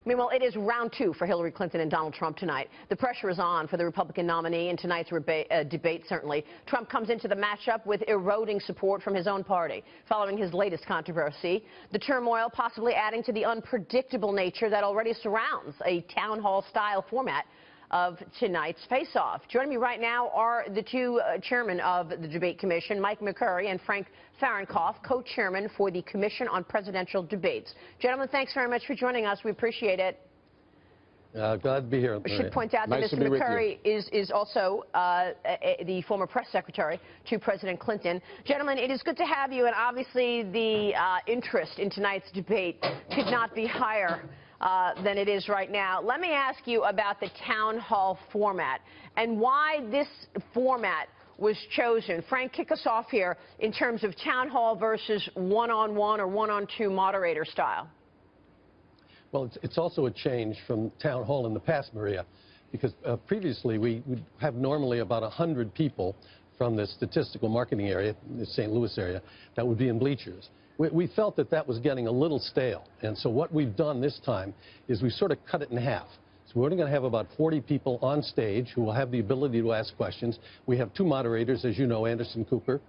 Meanwhile, it is round two for Hillary Clinton and Donald Trump tonight. The pressure is on for the Republican nominee in tonight's debate, certainly. Trump comes into the matchup with eroding support from his own party following his latest controversy. The turmoil possibly adding to the unpredictable nature that already surrounds a town hall-style format of tonight's face-off. Joining me right now are the two chairmen of the debate commission, Mike McCurry and Frank Fahrenkopf, co-chairman for the Commission on Presidential Debates. Gentlemen, thanks very much for joining us. We appreciate it. Glad to be here. I should point out that Mr. McCurry is also the former press secretary to President Clinton. Gentlemen, it is good to have you, and obviously the interest in tonight's debate could not be higher than it is right now. Let me ask you about the town hall format and why this format was chosen. Frank, kick us off here in terms of town hall versus one-on-one or one-on-two moderator style. Well, it's also a change from town hall in the past, Maria, because previously we would have normally about 100 people from the statistical marketing area, the St. Louis area, that would be in bleachers. We felt that that was getting a little stale, and so what we've done this time is we sort of cut it in half. So we're only going to have about 40 people on stage who will have the ability to ask questions. We have two moderators, as you know, Anderson Cooper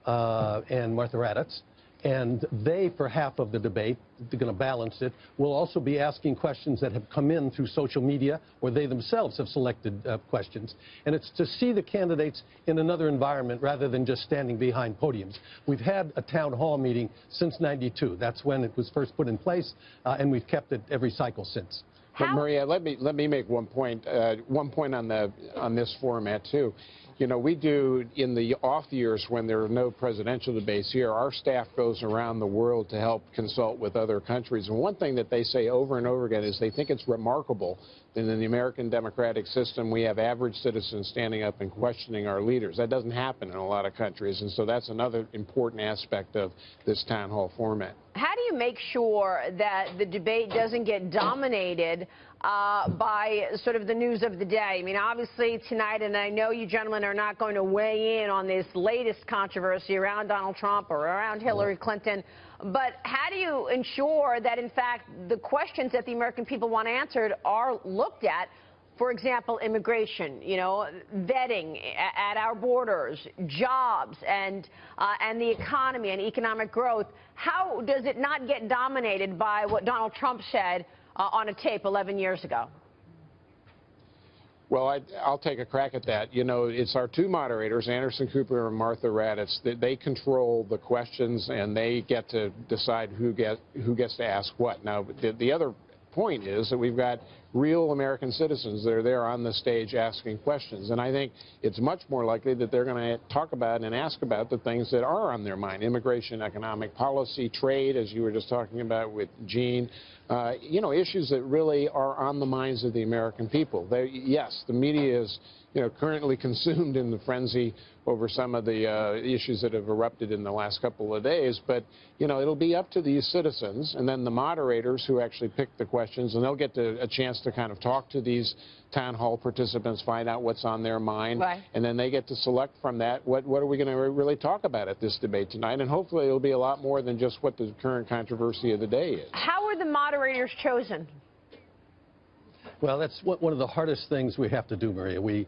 and Martha Raddatz. And they, for half of the debate, they're going to balance it, will also be asking questions that have come in through social media, or they themselves have selected questions. And it's to see the candidates in another environment rather than just standing behind podiums. We've had a town hall meeting since '92. That's when it was first put in place, and we've kept it every cycle since. But Maria, let me make one point on this format too. You know, we do in the off years when there are no presidential debates here, our staff goes around the world to help consult with other countries. And one thing that they say over and over again is they think it's remarkable that in the American democratic system we have average citizens standing up and questioning our leaders. That doesn't happen in a lot of countries, and so that's another important aspect of this town hall format. How do you make sure that the debate doesn't get dominated by sort of the news of the day? I mean, obviously tonight, and I know you gentlemen are not going to weigh in on this latest controversy around Donald Trump or around Hillary Clinton, but how do you ensure that, in fact, the questions that the American people want answered are looked at? For example, immigration, you know, vetting at our borders, jobs, and the economy and economic growth. How does it not get dominated by what Donald Trump said on a tape 11 years ago? Well, I'll take a crack at that. You know, it's our two moderators, Anderson Cooper and Martha Raddatz. They control the questions, and they get to decide who gets to ask what. Now, the other point is that we've got real American citizens that are there on the stage asking questions. And I think it's much more likely that they're going to talk about and ask about the things that are on their mind: immigration, economic policy, trade, as you were just talking about with Gene. You know, issues that really are on the minds of the American people. Yes, the media is, you know, currently consumed in the frenzy over some of the issues that have erupted in the last couple of days. But, you know, it'll be up to these citizens and then the moderators who actually pick the questions, and they'll get a chance to kind of talk to these town hall participants, find out what's on their mind. Right. And then they get to select from that what are we going to really talk about at this debate tonight. And hopefully it'll be a lot more than just what the current controversy of the day is. How are the moderators chosen? Well, that's one of the hardest things we have to do, Maria. We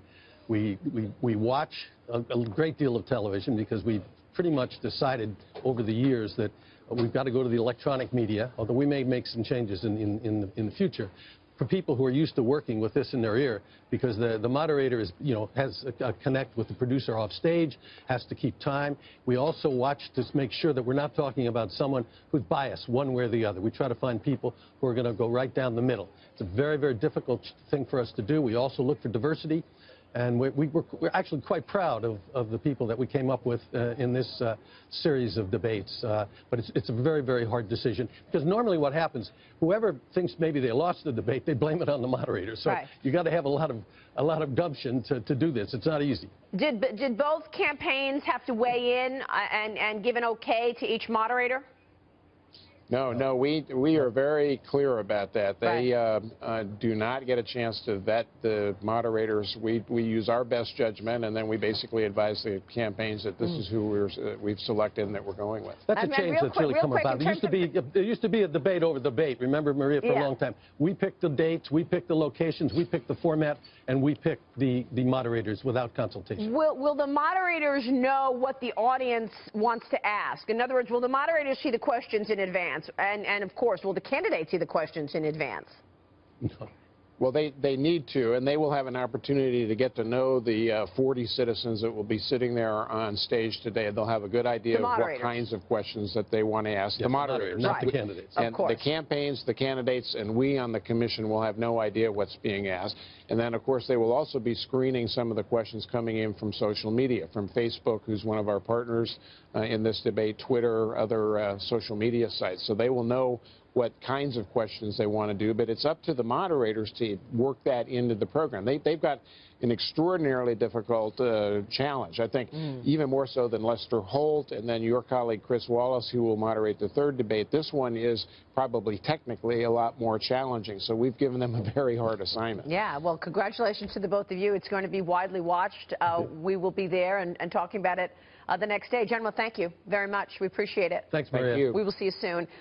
watch a great deal of television because we've pretty much decided over the years that we've got to go to the electronic media, although we may make some changes in the future, for people who are used to working with this in their ear, because the moderator is, you know, has a connect with the producer off stage, has to keep time. We also watch to make sure that we're not talking about someone who's biased one way or the other. We try to find people who are going to go right down the middle. It's a very, very difficult thing for us to do. We also look for diversity. And we're actually quite proud of the people that we came up with in this series of debates. But it's a very, very hard decision, because normally what happens, whoever thinks maybe they lost the debate, they blame it on the moderator. So right. You got to have a lot of gumption to do this. It's not easy. Did both campaigns have to weigh in and give an okay to each moderator? No, we are very clear about that. They do not get a chance to vet the moderators. We use our best judgment, and then we basically advise the campaigns that this is who we've selected and that we're going with. That's a change that's really come about. There used to be a debate over debate. Remember, Maria, for a long time. We picked the dates, we picked the locations, we picked the format, and we picked the moderators without consultation. Will the moderators know what the audience wants to ask? In other words, will the moderators see the questions in advance? And of course, will the candidates see the questions in advance? No. Well, they need to, and they will have an opportunity to get to know the 40 citizens that will be sitting there on stage today. They'll have a good idea of what kinds of questions that they want to ask. Yes, the moderators, not the candidates. And the campaigns, the candidates, and we on the commission will have no idea what's being asked. And then, of course, they will also be screening some of the questions coming in from social media, from Facebook, who's one of our partners in this debate, Twitter, other social media sites. So they will know what kinds of questions they want to do, but it's up to the moderators to work that into the program. They've got an extraordinarily difficult challenge, I think, even more so than Lester Holt and then your colleague Chris Wallace, who will moderate the third debate. This one is probably technically a lot more challenging, so we've given them a very hard assignment. Yeah, well, congratulations to the both of you. It's going to be widely watched. We will be there and talking about it the next day. Gentlemen, thank you very much. We appreciate it. Thanks, Maria. Thank you. We will see you soon.